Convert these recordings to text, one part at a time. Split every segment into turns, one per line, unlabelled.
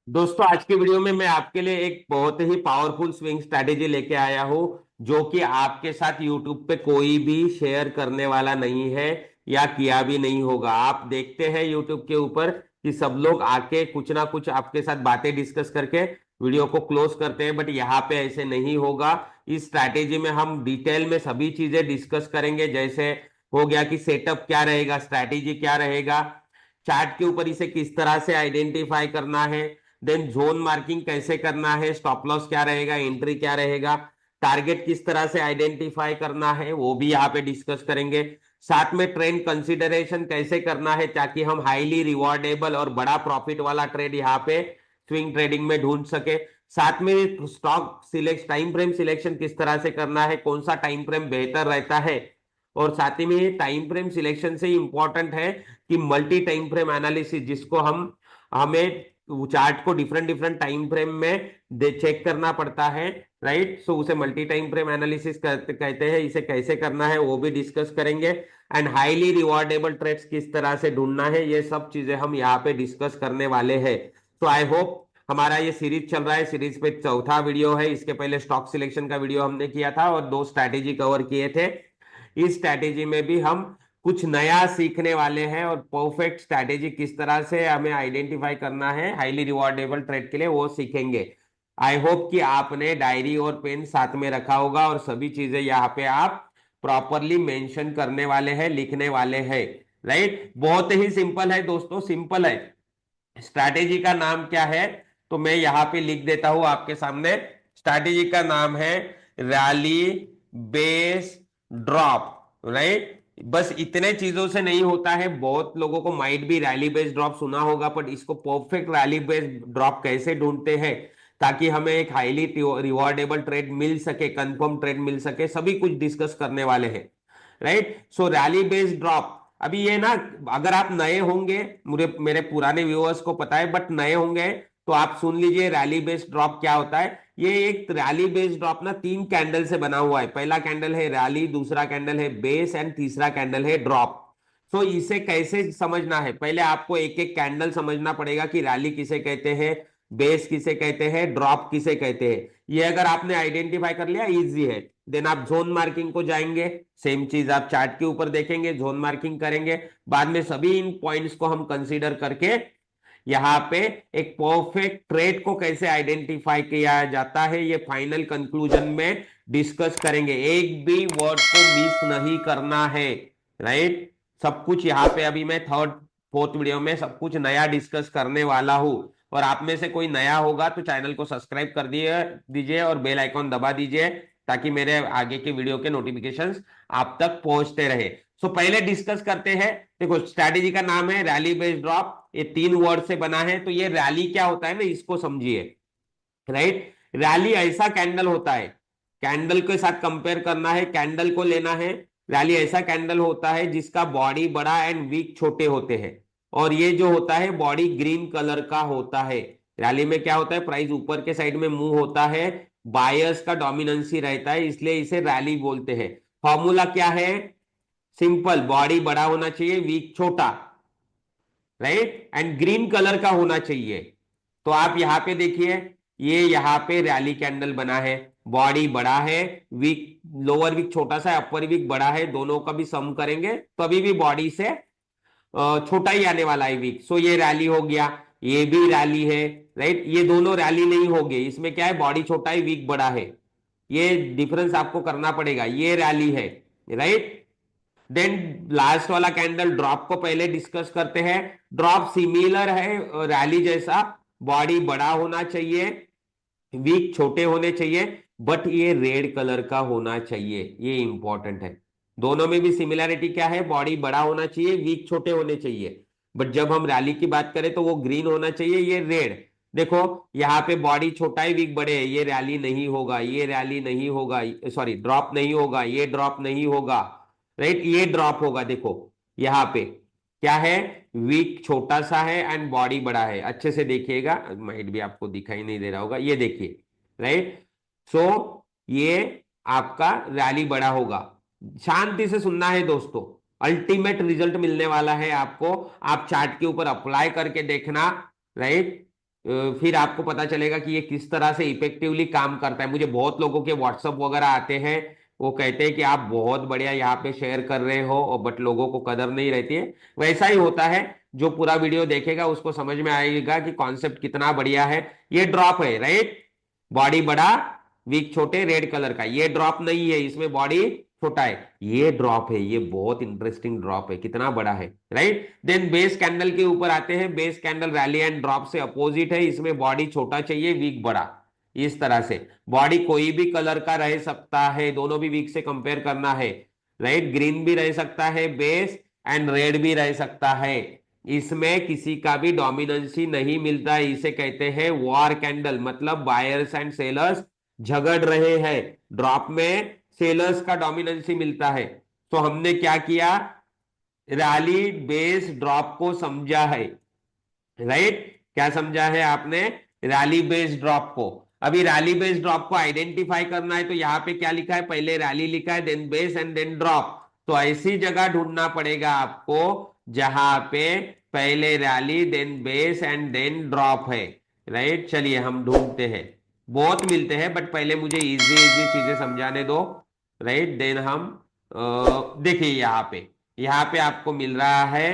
दोस्तों, आज की वीडियो में मैं आपके लिए एक बहुत ही पावरफुल स्विंग स्ट्रैटेजी लेके आया हूं, जो कि आपके साथ यूट्यूब पे कोई भी शेयर करने वाला नहीं है या किया भी नहीं होगा। आप देखते हैं यूट्यूब के ऊपर कि सब लोग आके कुछ ना कुछ आपके साथ बातें डिस्कस करके वीडियो को क्लोज करते हैं, बट यहाँ पे ऐसे नहीं होगा। इस स्ट्रैटेजी में हम डिटेल में सभी चीजें डिस्कस करेंगे। जैसे हो गया कि सेटअप क्या रहेगा, स्ट्रैटेजी क्या रहेगा, चार्ट के ऊपर इसे किस तरह से आइडेंटिफाई करना है, देन जोन मार्किंग कैसे करना है, स्टॉप लॉस क्या रहेगा, एंट्री क्या रहेगा, टारगेट किस तरह से आइडेंटिफाई करना है, वो भी यहाँ पे डिस्कस करेंगे। साथ में ट्रेंड कंसिडरेशन कैसे करना है ताकि हम हाईली रिवॉर्डेबल और बड़ा प्रॉफिट वाला ट्रेड यहाँ पे स्विंग ट्रेडिंग में ढूंढ सके। साथ में stock select time frame selection किस तरह से करना है, कौन सा टाइम फ्रेम बेहतर रहता है। और साथ ही में टाइम फ्रेम सिलेक्शन से ही इंपॉर्टेंट है कि मल्टी टाइम फ्रेम एनालिसिस, जिसको हमें चार्ट को डिफरेंट डिफरेंट टाइम फ्रेम में चेक करना पड़ता है, राइट। सो उसे मल्टी टाइम फ्रेम एनालिसिस कहते हैं। इसे कैसे करना है वो भी डिस्कस करेंगे। एंड हाईली रिवॉर्डेबल ट्रेड्स किस तरह से ढूंढना है, ये सब चीजें हम यहाँ पे डिस्कस करने वाले हैं। तो आई होप हमारा ये सीरीज चल रहा है, सीरीज पे चौथा वीडियो है। इसके पहले स्टॉक सिलेक्शन का वीडियो हमने किया था और दो स्ट्रैटेजी कवर किए थे। इस स्ट्रैटेजी में भी हम कुछ नया सीखने वाले हैं और परफेक्ट स्ट्रैटेजी किस तरह से हमें आइडेंटिफाई करना है हाईली रिवॉर्डेबल ट्रेड के लिए, वो सीखेंगे। आई होप कि आपने डायरी और पेन साथ में रखा होगा और सभी चीजें यहाँ पे आप प्रॉपरली मेंशन करने वाले हैं, लिखने वाले हैं, राइट। बहुत ही सिंपल है दोस्तों, सिंपल है। स्ट्रैटेजी का नाम क्या है, तो मैं यहां पे लिख देता हूं आपके सामने। स्ट्रैटेजी का नाम है रैली बेस ड्रॉप, राइट। बस इतने चीजों से नहीं होता है। बहुत लोगों को माइट भी रैली बेस ड्रॉप सुना होगा, बट इसको परफेक्ट रैली बेस ड्रॉप कैसे ढूंढते हैं ताकि हमें एक हाईली रिवॉर्डेबल ट्रेड मिल सके, कंफर्म ट्रेड मिल सके, सभी कुछ डिस्कस करने वाले हैं, राइट। सो रैली बेस्ड ड्रॉप, अभी ये ना, अगर आप नए होंगे, मुझे मेरे पुराने व्यूअर्स को पता है, बट नए होंगे तो आप सुन लीजिए रैली बेस्ड ड्रॉप क्या होता है। ये एक रैली बेस्ड ड्रॉप ना तीन कैंडल से बना हुआ है। पहला कैंडल है रैली, दूसरा कैंडल है बेस एंड तीसरा कैंडल है ड्रॉप। सो इसे कैसे समझना है, पहले आपको एक एक कैंडल समझना पड़ेगा कि रैली किसे कहते हैं, बेस किसे कहते हैं, ड्रॉप किसे कहते हैं। ये अगर आपने आइडेंटिफाई कर लिया, इजी है। देन आप जोन मार्किंग को जाएंगे, सेम चीज आप चार्ट के ऊपर देखेंगे, जोन मार्किंग करेंगे। बाद में सभी इन पॉइंट्स को हम कंसीडर करके यहाँ पे एक परफेक्ट ट्रेड को कैसे आइडेंटिफाई किया जाता है, ये फाइनल कंक्लूजन में डिस्कस करेंगे। एक भी वर्ड को मिस नहीं करना है, राइट। सब कुछ यहाँ पे अभी मैं थर्ड फोर्थ वीडियो में सब कुछ नया डिस्कस करने वाला हूं। और आप में से कोई नया होगा तो चैनल को सब्सक्राइब कर दिए दीजिए और बेल आइकॉन दबा दीजिए ताकि मेरे आगे के वीडियो के नोटिफिकेशंस आप तक पहुंचते रहे। सो पहले डिस्कस करते हैं। देखो, स्ट्रैटेजी का नाम है रैली बेस्ड ड्रॉप, ये तीन वर्ड से बना है। तो ये रैली क्या होता है ना, इसको समझिए, राइट। रैली ऐसा कैंडल होता है, कैंडल के साथ कंपेयर करना है, कैंडल को लेना है। रैली ऐसा कैंडल होता है जिसका बॉडी बड़ा एंड वीक छोटे होते हैं, और ये जो होता है बॉडी ग्रीन कलर का होता है। रैली में क्या होता है, प्राइस ऊपर के साइड में मूव होता है, बायर्स का डोमिनेंसी रहता है, इसलिए इसे रैली बोलते हैं। फॉर्मूला क्या है, सिंपल, बॉडी बड़ा होना चाहिए, वीक छोटा, राइट, एंड ग्रीन कलर का होना चाहिए। तो आप यहां पे देखिए, ये यहां पे रैली कैंडल बना है, बॉडी बड़ा है, वीक लोअर वीक छोटा सा है, अपर वीक बड़ा है, दोनों का भी सम करेंगे तो अभी भी बॉडी से छोटा ही आने वाला है वीक। सो ये रैली हो गया, ये भी रैली है, राइट। ये दोनों रैली नहीं हो गए, इसमें क्या है, बॉडी छोटा है वीक बड़ा है, ये डिफरेंस आपको करना पड़ेगा। ये रैली है, राइट। देन लास्ट वाला कैंडल ड्रॉप को पहले डिस्कस करते हैं। ड्रॉप सिमिलर है रैली जैसा, बॉडी बड़ा होना चाहिए, वीक छोटे होने चाहिए, बट ये रेड कलर का होना चाहिए, ये इंपॉर्टेंट है। दोनों में भी सिमिलैरिटी क्या है, बॉडी बड़ा होना चाहिए, वीक छोटे होने चाहिए। बट जब हम रैली की बात करें तो वो ग्रीन होना चाहिए, ये रेड। देखो, यहाँ पे बॉडी छोटा है वीक बड़े है, ये रैली नहीं होगा, ये रैली नहीं होगा, सॉरी ड्रॉप नहीं होगा, ये ड्रॉप नहीं होगा, राइट, ये ड्रॉप होगा। देखो यहाँ पे क्या है, वीक छोटा सा है एंड बॉडी बड़ा है। अच्छे से देखिएगा, माइट भी आपको दिखाई नहीं दे रहा होगा, ये देखिए, राइट। सो ये आपका रैली बड़ा होगा। शांति से सुनना है दोस्तों, अल्टीमेट रिजल्ट मिलने वाला है आपको। आप चार्ट के ऊपर अप्लाई करके देखना, राइट। फिर आपको पता चलेगा कि ये किस तरह से इफेक्टिवली काम करता है। मुझे बहुत लोगों के व्हाट्सअप वगैरह आते हैं, वो कहते हैं कि आप बहुत बढ़िया यहाँ पे शेयर कर रहे हो, और बट लोगों को कदर नहीं रहती है। वैसा ही होता है, जो पूरा वीडियो देखेगा उसको समझ में आएगा कि कॉन्सेप्ट कितना बढ़िया है। ये ड्रॉप है, राइट। बॉडी बड़ा, वीक छोटे, रेड कलर का। ये ड्रॉप नहीं है, इसमें बॉडी छोटा है। ये ड्रॉप है, ये बहुत इंटरेस्टिंग ड्रॉप है, कितना बड़ा है, राइट। देन बेस कैंडल के ऊपर आते हैं। Base candle rally and drop से अपोजिट है, इसमें बॉडी छोटा चाहिए, वीक बड़ा। इस तरह से बॉडी कोई भी कलर का रह सकता है, दोनों भी वीक से कंपेयर करना है, राइट। ग्रीन भी रह सकता है बेस, एंड रेड भी रह सकता है। इसमें किसी का भी डोमिनेंसी नहीं मिलता है। इसे कहते हैं वॉर कैंडल, मतलब बायर्स एंड सेलर्स झगड़ रहे हैं। ड्रॉप में सेलर्स का डोमिनेंसी मिलता है। तो हमने क्या किया, रैली बेस ड्रॉप को समझा है, राइट। क्या समझा है आपने, रैली बेस ड्रॉप को। अभी रैली बेस ड्रॉप को आइडेंटिफाई करना है, तो यहां पे क्या लिखा है, पहले रैली लिखा है, then base and then drop. तो ऐसी जगह ढूंढना पड़ेगा आपको जहां पे पहले rally then base and then drop है, राइट। चलिए हम ढूंढते हैं, बहुत मिलते हैं, बट पहले मुझे इजी इजी चीजें समझाने दो, राइट। देन हम देखिए यहाँ पे आपको मिल रहा है।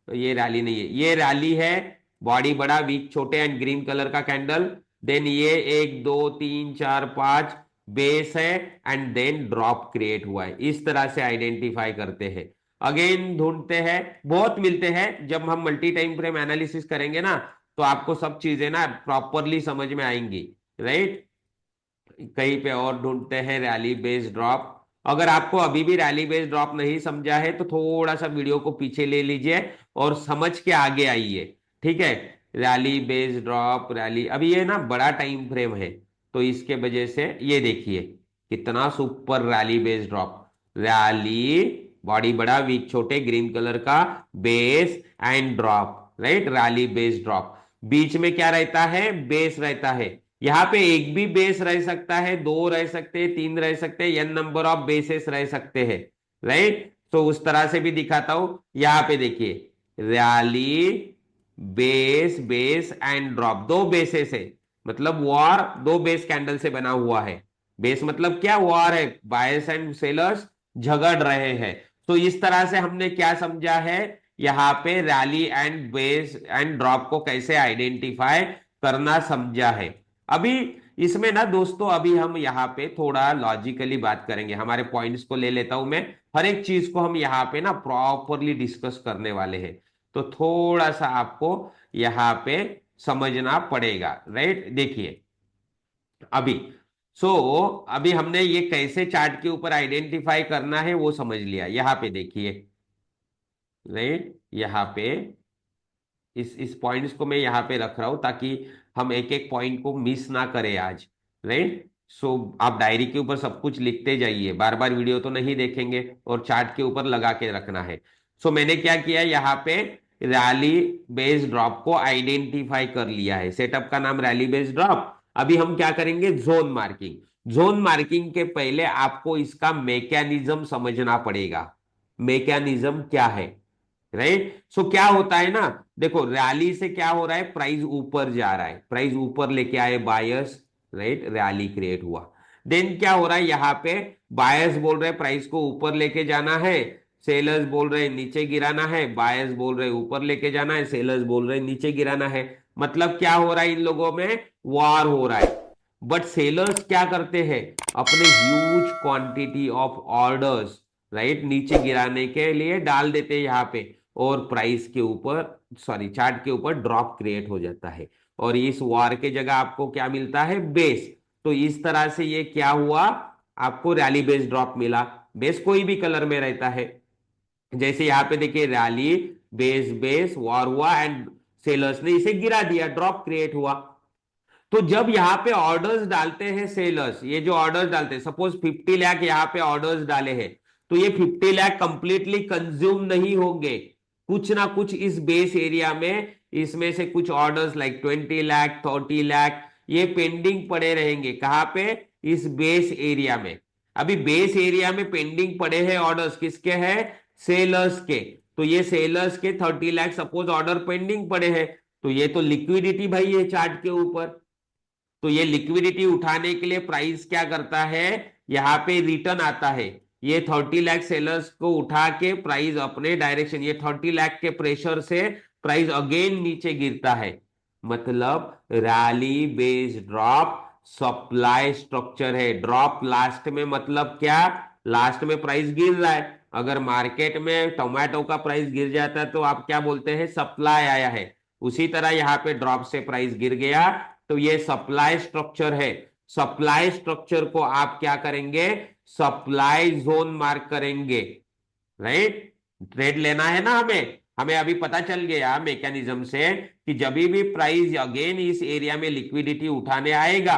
ये रैली नहीं है, ये रैली है। बॉडी बड़ा, वीक छोटे, एंड ग्रीन कलर का कैंडल। देन ये 1 2 3 4 5 बेस है, एंड देन ड्रॉप क्रिएट हुआ है। इस तरह से आइडेंटिफाई करते हैं। अगेन ढूंढते हैं, बहुत मिलते हैं। जब हम मल्टी टाइम फ्रेम एनालिसिस करेंगे ना, तो आपको सब चीजें ना प्रॉपरली समझ में आएंगी, राइट। कहीं पे और ढूंढते हैं रैली बेस ड्रॉप। अगर आपको अभी भी रैली बेस ड्रॉप नहीं समझा है, तो थोड़ा सा वीडियो को पीछे ले लीजिए और समझ के आगे आइए, ठीक है। रैली बेस ड्रॉप, रैली, अभी ये ना बड़ा टाइम फ्रेम है, तो इसके वजह से ये देखिए कितना super rally base drop. Rally, body बड़ा, वीक छोटे, ग्रीन कलर का, base and drop, right. Rally base drop, बीच में क्या रहता है, बेस रहता है। यहां पे एक भी बेस रह सकता है, दो रह सकते हैं, तीन रह सकते हैं, n नंबर ऑफ बेसेस रह सकते हैं, राइट। तो उस तरह से भी दिखाता हूं। यहां पे देखिए, rally base, base and drop, दो बेसेस है, मतलब वॉर दो बेस कैंडल से बना हुआ है। बेस मतलब क्या, वॉर है, बायर्स एंड सेलर्स झगड़ रहे हैं। तो इस तरह से हमने क्या समझा है, यहाँ पे rally and base and drop को कैसे आइडेंटिफाई करना समझा है। अभी इसमें ना दोस्तों, अभी हम यहाँ पे थोड़ा लॉजिकली बात करेंगे। हमारे पॉइंट्स को ले लेता हूं मैं, हर एक चीज को हम यहाँ पे ना प्रॉपरली डिस्कस करने वाले हैं। तो थोड़ा सा आपको यहाँ पे समझना पड़ेगा, राइट। देखिए अभी, सो अभी हमने ये कैसे चार्ट के ऊपर आइडेंटिफाई करना है वो समझ लिया। यहाँ पे देखिए, राइट, यहाँ पे इस पॉइंट्स को मैं यहाँ पे रख रहा हूं, ताकि हम एक एक पॉइंट को मिस ना करें आज, राइट। सो आप डायरी के ऊपर सब कुछ लिखते जाइए, बार बार वीडियो तो नहीं देखेंगे, और चार्ट के ऊपर लगा के रखना है। सो मैंने क्या किया, यहाँ पे रैली बेस्ड ड्रॉप को आइडेंटिफाई कर लिया है। सेटअप का नाम रैली बेस्ड ड्रॉप। अभी हम क्या करेंगे, जोन मार्किंग। जोन मार्किंग के पहले आपको इसका मैकेनिज्म समझना पड़ेगा। मैकेनिज्म क्या है, राइट। सो क्या होता है ना, देखो रैली से क्या हो रहा है, प्राइस ऊपर जा रहा है, प्राइस ऊपर लेके आए बायर्स, राइट, रैली क्रिएट हुआ। देन क्या हो रहा है, यहाँ पे बायर्स बोल रहे हैं प्राइस को ऊपर लेके जाना है, सेलर्स बोल रहे हैं नीचे गिराना है। बायर्स बोल रहे हैं ऊपर लेके जाना है, सेलर्स बोल रहे हैं नीचे गिराना है। मतलब क्या हो रहा है, इन लोगों में वॉर हो रहा है। बट सेलर्स क्या करते हैं, अपने huge quantity of orders, right, नीचे गिराने के लिए डाल देते हैं यहाँ पे, और प्राइस के ऊपर, सॉरी, चार्ट के ऊपर ड्रॉप क्रिएट हो जाता है। और इस वार के जगह आपको क्या मिलता है, बेस। तो इस तरह से ये क्या हुआ, आपको रैली बेस ड्रॉप मिला। बेस कोई भी कलर में रहता है, जैसे यहां पे देखिए रैली बेस, बेस वॉर हुआ, एंड सेलर्स ने इसे गिरा दिया, ड्रॉप क्रिएट हुआ। तो जब यहां पे ऑर्डर्स डालते हैं सेलर्स, ये जो ऑर्डर्स डालते हैं, सपोज 50 लाख यहां पे ऑर्डर्स डाले हैं, तो ये 50 लाख कंप्लीटली कंज्यूम नहीं होंगे। कुछ ना कुछ इस बेस एरिया में, इसमें से कुछ ऑर्डर्स लाइक 20 लाख, 30 लाख, ये पेंडिंग पड़े रहेंगे। कहां पे, इस बेस एरिया में। अभी बेस एरिया में पेंडिंग पड़े हैं ऑर्डर्स, किसके हैं, सेलर्स के। तो ये सेलर्स के 30 लाख सपोज ऑर्डर पेंडिंग पड़े हैं। तो ये तो लिक्विडिटी भाई है चार्ट के ऊपर। तो ये लिक्विडिटी उठाने के लिए प्राइस क्या करता है, यहाँ पे रिटर्न आता है। ये 30 लाख सेलर्स को उठा के प्राइस अपने डायरेक्शन, ये 30 लाख के प्रेशर से प्राइस अगेन नीचे गिरता है। मतलब rally based drop supply structure है। ड्रॉप लास्ट में मतलब क्या, लास्ट में प्राइस गिर रहा है। अगर मार्केट में टोमेटो का प्राइस गिर जाता है तो आप क्या बोलते हैं, सप्लाई आया है। उसी तरह यहाँ पे ड्रॉप से प्राइस गिर गया तो ये सप्लाई स्ट्रक्चर है। सप्लाई स्ट्रक्चर को आप क्या करेंगे, सप्लाई जोन मार्क करेंगे। राइट, ट्रेड लेना है ना हमें, हमें अभी पता चल गया मैकेनिज्म से कि जब भी प्राइस अगेन इस एरिया में लिक्विडिटी उठाने आएगा,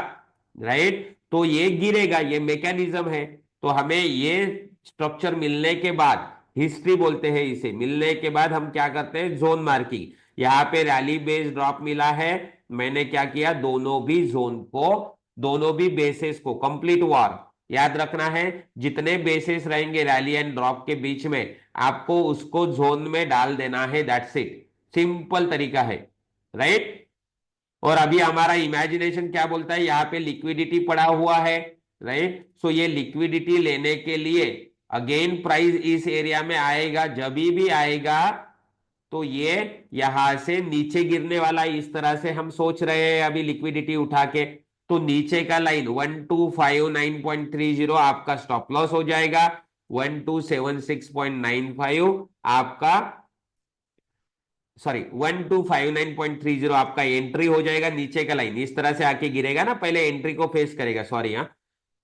राइट, तो ये गिरेगा, ये मैकेनिज्म है। तो हमें ये स्ट्रक्चर मिलने के बाद, हिस्ट्री बोलते हैं इसे, मिलने के बाद हम क्या करते हैं, जोन मार्किंग। यहाँ पे रैली बेस्ड ड्रॉप मिला है, मैंने क्या किया, दोनों भी जोन को, दोनों भी बेसिस को, कंप्लीट वॉर याद रखना है। जितने बेसिस रहेंगे रैली एंड ड्रॉप के बीच में, आपको उसको जोन में डाल देना है, दैट्स इट, सिंपल तरीका है। राइट, और अभी हमारा इमेजिनेशन क्या बोलता है, यहाँ पे लिक्विडिटी पड़ा हुआ है। राइट, सो ये लिक्विडिटी लेने के लिए अगेन प्राइस इस एरिया में आएगा, जब भी आएगा तो ये यहां से नीचे गिरने वाला, इस तरह से हम सोच रहे हैं अभी लिक्विडिटी उठा के। तो नीचे का लाइन 1259.30 आपका स्टॉप लॉस हो जाएगा, 1276.95 आपका, सॉरी 1259.30 आपका एंट्री हो जाएगा। नीचे का लाइन इस तरह से आके गिरेगा ना, पहले एंट्री को फेस करेगा, सॉरी, हाँ,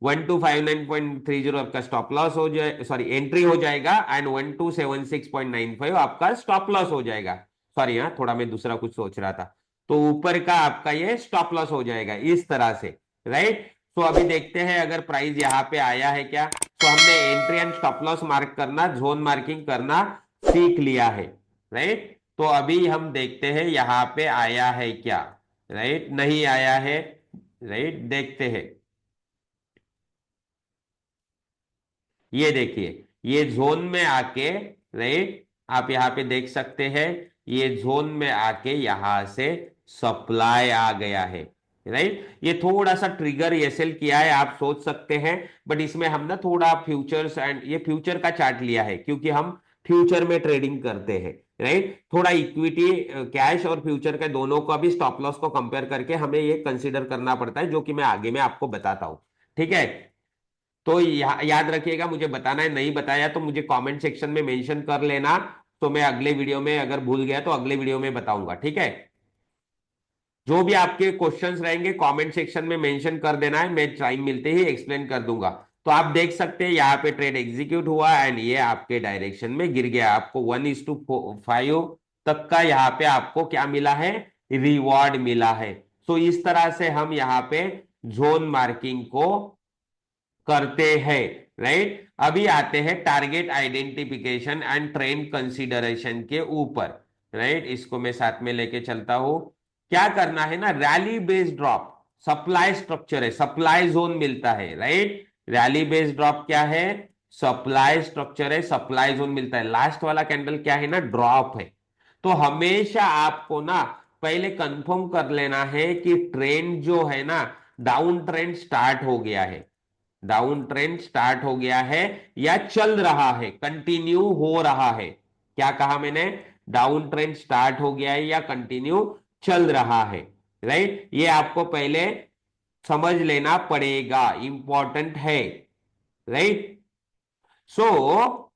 1259.30 आपका स्टॉप लॉस हो जाए, सॉरी एंट्री हो जाएगा, एंड 1276.95 आपका स्टॉप लॉस हो जाएगा। सॉरी, हाँ, थोड़ा मैं दूसरा कुछ सोच रहा था। तो ऊपर का आपका ये स्टॉप लॉस हो जाएगा इस तरह से। राइट, तो अभी देखते हैं अगर प्राइस यहाँ पे आया है क्या। तो हमने entry and stop loss mark करना, जोन मार्किंग करना सीख लिया है। राइट, तो अभी हम देखते हैं यहाँ पे आया है क्या। राइट, नहीं आया है। राइट, देखते हैं। ये देखिए, ये जोन में आके, राइट, आप यहाँ पे देख सकते हैं, ये जोन में आके यहां से सप्लाई आ गया है। राइट, ये थोड़ा सा ट्रिगर एसएल किया है आप सोच सकते हैं, बट इसमें हम ना थोड़ा फ्यूचर्स एंड ये फ्यूचर का चार्ट लिया है क्योंकि हम फ्यूचर में ट्रेडिंग करते हैं। राइट, थोड़ा इक्विटी, कैश और फ्यूचर के दोनों को अभी स्टॉप लॉस को कंपेयर करके हमें ये कंसिडर करना पड़ता है, जो कि मैं आगे में आपको बताता हूं। ठीक है, तो याद रखिएगा, मुझे बताना है, नहीं बताया तो मुझे कमेंट सेक्शन में मेंशन कर लेना। तो मैं अगले वीडियो में अगर भूल गया तो अगले वीडियो में बताऊंगा। ठीक है, जो भी आपके क्वेश्चंस रहेंगे कमेंट सेक्शन में मेंशन कर देना है, मैं टाइम मिलते ही एक्सप्लेन कर दूंगा। तो आप देख सकते हैं यहाँ पे ट्रेड एग्जीक्यूट हुआ एंड ये आपके डायरेक्शन में गिर गया। आपको 1:5 तक का यहाँ पे आपको क्या मिला है, रिवॉर्ड मिला है। सो इस तरह से हम यहाँ पे जोन मार्किंग को करते हैं। राइट, अभी आते हैं target identification and trend consideration के ऊपर। राइट, इसको मैं साथ में लेके चलता हूं। क्या करना है ना, rally based drop supply structure है, सप्लाई जोन मिलता है। राइट, रैली बेस्ड ड्रॉप क्या है, सप्लाई स्ट्रक्चर है, सप्लाई जोन मिलता है। लास्ट वाला कैंडल क्या है ना, ड्रॉप है। तो हमेशा आपको ना पहले कंफर्म कर लेना है कि ट्रेंड जो है ना, डाउन ट्रेंड स्टार्ट हो गया है, डाउन ट्रेंड स्टार्ट हो गया है या चल रहा है, कंटिन्यू हो रहा है। क्या कहा मैंने, डाउन ट्रेंड स्टार्ट हो गया है या कंटिन्यू चल रहा है। राइट, ये आपको पहले समझ लेना पड़ेगा, इंपॉर्टेंट है। राइट, सो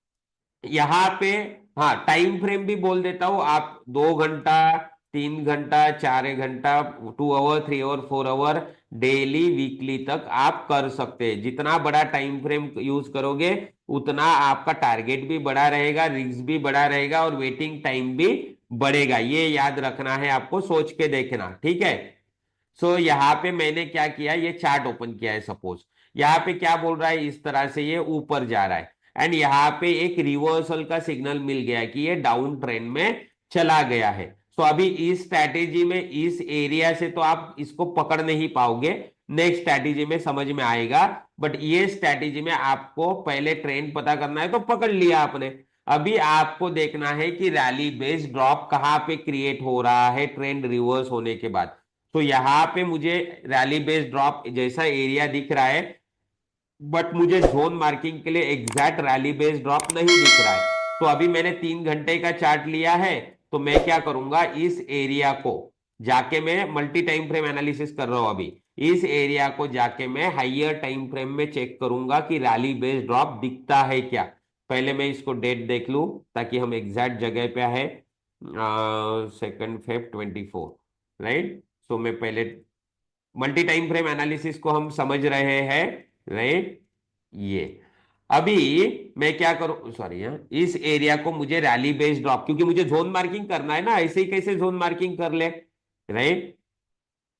यहां पे, हाँ, टाइम फ्रेम भी बोल देता हूं, आप 2 घंटा, 3 घंटा, 4 घंटा, 2 hour, 3 hour, 4 hour, daily weekly तक आप कर सकते हैं। जितना बड़ा टाइम फ्रेम यूज करोगे उतना आपका टारगेट भी बड़ा रहेगा, रिस्क भी बड़ा रहेगा और वेटिंग टाइम भी बढ़ेगा। ये याद रखना है आपको, सोच के देखना। ठीक है, सो यहाँ पे मैंने क्या किया, ये चार्ट ओपन किया है, सपोज यहाँ पे क्या बोल रहा है, इस तरह से ये ऊपर जा रहा है एंड यहाँ पे एक रिवर्सल का सिग्नल मिल गया है कि ये डाउन ट्रेंड में चला गया है। सो अभी इस स्ट्रैटेजी में, इस एरिया से तो आप इसको पकड़ नहीं पाओगे, नेक्स्ट स्ट्रैटेजी में समझ में आएगा। बट ये स्ट्रैटेजी में आपको पहले ट्रेंड पता करना है, तो पकड़ लिया आपने। अभी आपको देखना है कि रैली बेस्ड ड्रॉप कहाँ पे क्रिएट हो रहा है ट्रेंड रिवर्स होने के बाद। तो यहाँ पे मुझे रैली बेस्ड ड्रॉप जैसा एरिया दिख रहा है, बट मुझे जोन मार्किंग के लिए एग्जैक्ट रैली बेस्ड ड्रॉप नहीं दिख रहा है। तो अभी मैंने 3 घंटे का चार्ट लिया है, तो मैं क्या करूंगा, इस एरिया को जाके, मैं मल्टी टाइम फ्रेम एनालिसिस कर रहा हूं अभी, इस एरिया को जाके मैं हाइयर टाइम फ्रेम में चेक करूंगा कि रैली बेस्ड ड्रॉप दिखता है क्या। पहले मैं इसको डेट देख लूं ताकि हम एग्जैक्ट जगह पे है, 2 Feb 2024, राइट। सो मैं पहले मल्टी टाइम फ्रेम एनालिसिस को हम समझ रहे हैं, राइट। ये अभी मैं क्या करूं, सॉरी, इस एरिया को मुझे रैली बेस्ड ड्रॉप, क्योंकि मुझे जोन मार्किंग करना है ना, ऐसे ही कैसे जोन मार्किंग कर ले, राइट।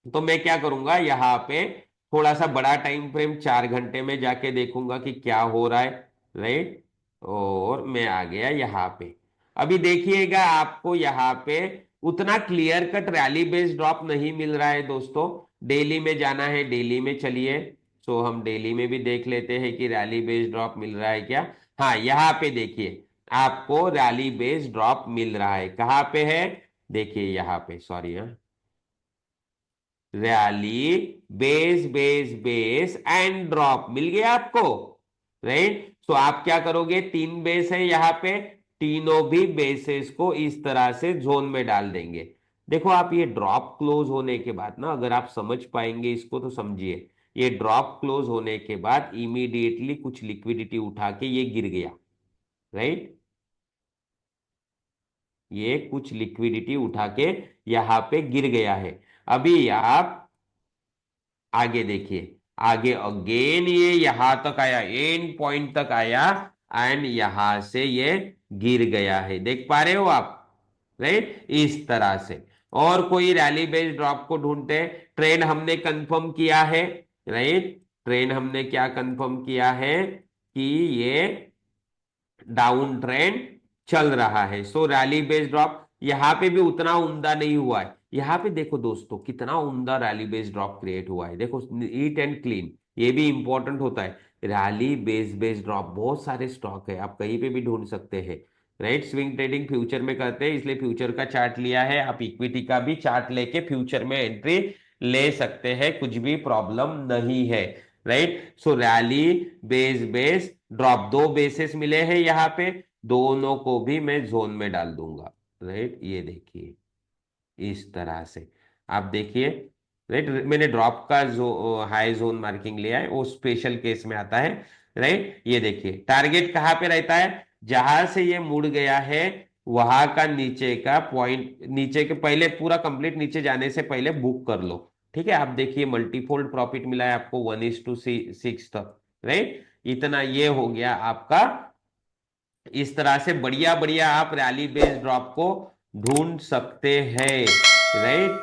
तो मैं क्या करूंगा, यहाँ पे थोड़ा सा बड़ा टाइम फ्रेम 4 घंटे में जाके देखूंगा कि क्या हो रहा है, राइट। और मैं आ गया यहाँ पे। अभी देखिएगा आपको यहाँ पे उतना clear cut rally based drop नहीं मिल रहा है दोस्तों। डेली में जाना है, डेली में चलिए। सो हम डेली में भी देख लेते हैं कि रैली बेस्ड ड्रॉप मिल रहा है क्या। हाँ, यहाँ पे देखिए आपको रैली बेस्ड ड्रॉप मिल रहा है, कहाँ पे है, देखिए यहाँ पे, sorry, rally base base base and drop मिल गया आपको, राइट। तो आप क्या करोगे, 3 बेस है यहाँ पे, तीनों भी बेसेस को इस तरह से जोन में डाल देंगे। देखो आप, ये ड्रॉप क्लोज होने के बाद ना, अगर आप समझ पाएंगे इसको तो समझिए, ये ड्रॉप क्लोज होने के बाद इमीडिएटली कुछ लिक्विडिटी उठा के ये गिर गया, राइट। ये कुछ लिक्विडिटी उठा के यहाँ पे गिर गया है। अभी आप आगे देखिए, आगे अगेन ये यहां तक आया, एंड पॉइंट तक आया, एंड यहां से ये गिर गया है, देख पा रहे हो आप, राइट, इस तरह से। और कोई रैली बेस्ड ड्रॉप को ढूंढते हैं। ट्रेंड हमने कंफर्म किया है, राइट। ट्रेंड हमने क्या कंफर्म किया है कि ये डाउन ट्रेंड चल रहा है। सो रैली बेस्ड ड्रॉप यहां पे भी उतना उम्दा नहीं हुआ है। यहां पे देखो दोस्तों, कितना उम्दा रैली बेस्ड ड्रॉप क्रिएट हुआ है, देखो, नीट एंड क्लीन। ये भी इंपॉर्टेंट होता है, रैली बेस्ड ड्रॉप। बहुत सारे स्टॉक है, आप कहीं पे भी ढूंढ सकते हैं, राइट। स्विंग ट्रेडिंग फ्यूचर में करते हैं, इसलिए फ्यूचर का चार्ट लिया है। आप इक्विटी का भी चार्ट लेके फ्यूचर में एंट्री ले सकते हैं, कुछ भी प्रॉब्लम नहीं है, राइट। सो रैली बेस ड्रॉप, 2 बेसिस मिले हैं यहाँ पे, दोनों को भी मैं जोन में डाल दूंगा, राइट। ये देखिए इस तरह से, आप देखिए, राइट। मैंने ड्रॉप का जो हाई जोन मार्किंग लिया है वो स्पेशल केस में आता है, राइट। ये देखिए टारगेट कहाँ पे रहता है, जहां से ये मुड़ गया है वहां का नीचे का पॉइंट, नीचे के पहले पूरा कंप्लीट नीचे जाने से पहले बुक कर लो, ठीक है। आप देखिए मल्टीफोल्ड प्रॉफिट मिला है आपको, 1:6 तक, राइट। इतना ये हो गया आपका। इस तरह से बढ़िया बढ़िया आप रैली बेस्ड ड्रॉप को ढूंढ सकते हैं, right.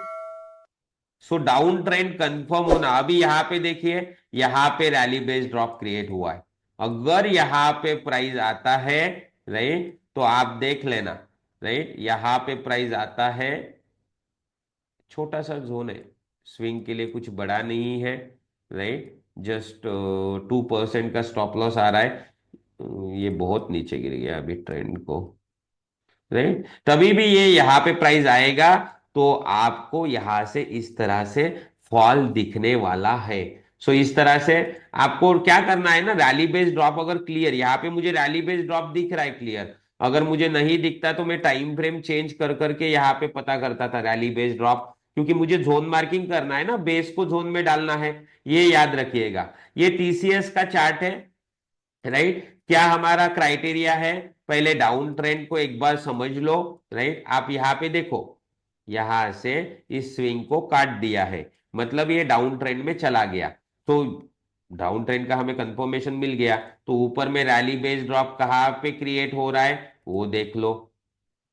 So down trend confirm होना, अभी यहां पे देखिए, यहां पे रैली बेस्ड ड्रॉप क्रिएट हुआ है। अगर यहां पे प्राइस आता है, राइट, तो आप देख लेना, राइट। यहां पे प्राइस आता है, छोटा सा जोन है, स्विंग के लिए कुछ बड़ा नहीं है, राइट। जस्ट 2% का स्टॉप लॉस आ रहा है। ये बहुत नीचे गिर गया अभी ट्रेंड को, राइट। तभी भी ये यहाँ पे प्राइस आएगा, तो आपको यहां से इस तरह से फॉल दिखने वाला है। सो इस तरह से आपको क्या करना है ना, रैली बेस्ड ड्रॉप अगर क्लियर, यहाँ पे मुझे रैली बेस्ड ड्रॉप दिख रहा है क्लियर, अगर मुझे नहीं दिखता तो मैं टाइम फ्रेम चेंज कर करके यहाँ पे पता करता था रैली बेस्ड ड्रॉप, क्योंकि मुझे जोन मार्किंग करना है ना, बेस को जोन में डालना है। ये याद रखिएगा, ये टीसीएस का चार्ट है, राइट। क्या हमारा क्राइटेरिया है, पहले डाउन ट्रेंड को एक बार समझ लो, राइट। आप यहां पे देखो, यहां से इस स्विंग को काट दिया है, मतलब ये डाउन ट्रेंड में चला गया। तो डाउन ट्रेंड का हमें कंफर्मेशन मिल गया, तो ऊपर में रैली बेस्ड ड्रॉप कहाँ पे क्रिएट हो रहा है वो देख लो,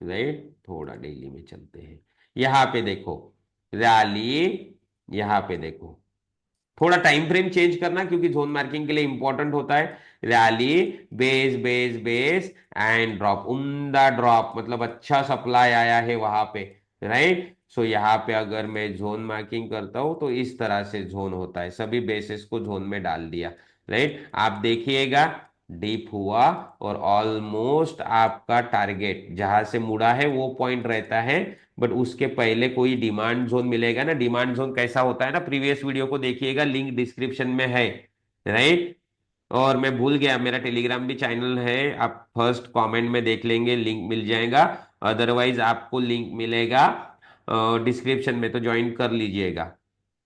राइट। थोड़ा डेली में चलते हैं, यहां पे देखो रैली, यहां पे देखो, थोड़ा टाइम फ्रेम चेंज करना क्योंकि जोन मार्किंग के लिए इंपॉर्टेंट होता है। Rally base base base and drop, उम्दा ड्रॉप, मतलब अच्छा सप्लाई आया है वहां पे, राइट। सो यहाँ पे अगर मैं जोन मार्किंग करता हूं तो इस तरह से जोन होता है, सभी बेसिस को जोन में डाल दिया, राइट। आप देखिएगा डीप हुआ और ऑलमोस्ट आपका टारगेट जहां से मुड़ा है वो पॉइंट रहता है, बट उसके पहले कोई डिमांड जोन मिलेगा ना। डिमांड जोन कैसा होता है ना, प्रीवियस वीडियो को देखिएगा, लिंक डिस्क्रिप्शन में है, राइट। और मैं भूल गया, मेरा टेलीग्राम भी चैनल है, आप फर्स्ट कमेंट में देख लेंगे, लिंक मिल जाएगा। अदरवाइज आपको लिंक मिलेगा डिस्क्रिप्शन में, तो ज्वाइन कर लीजिएगा,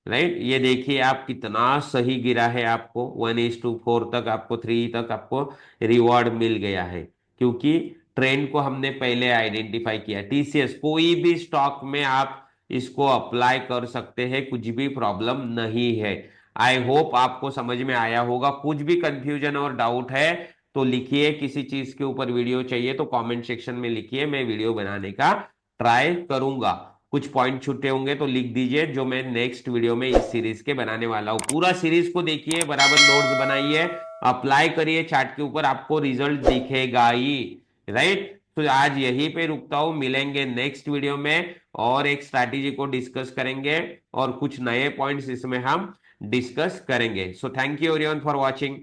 राइट। ये देखिए आप कितना सही गिरा है, आपको 1:4 तक, आपको 3 तक आपको रिवॉर्ड मिल गया है, क्योंकि ट्रेंड को हमने पहले आइडेंटिफाई किया। टीसीएस कोई भी स्टॉक में आप इसको अप्लाई कर सकते हैं, कुछ भी प्रॉब्लम नहीं है। आई होप आपको समझ में आया होगा। कुछ भी कंफ्यूजन और डाउट है तो लिखिए, किसी चीज के ऊपर वीडियो चाहिए तो कमेंट सेक्शन में लिखिए, मैं वीडियो बनाने का ट्राई करूंगा। कुछ पॉइंट छूटे होंगे तो लिख दीजिए, जो मैं नेक्स्ट वीडियो में इस सीरीज के बनाने वाला हूँ। पूरा सीरीज को देखिए, बराबर नोट्स बनाइए, अप्लाई करिए चार्ट के ऊपर, आपको रिजल्ट दिखेगा ही, राइट। तो आज यहीं पे रुकता हूँ, मिलेंगे नेक्स्ट वीडियो में और एक स्ट्रैटेजी को डिस्कस करेंगे और कुछ नए पॉइंट्स इसमें हम डिस्कस करेंगे। So thank you everyone for watching.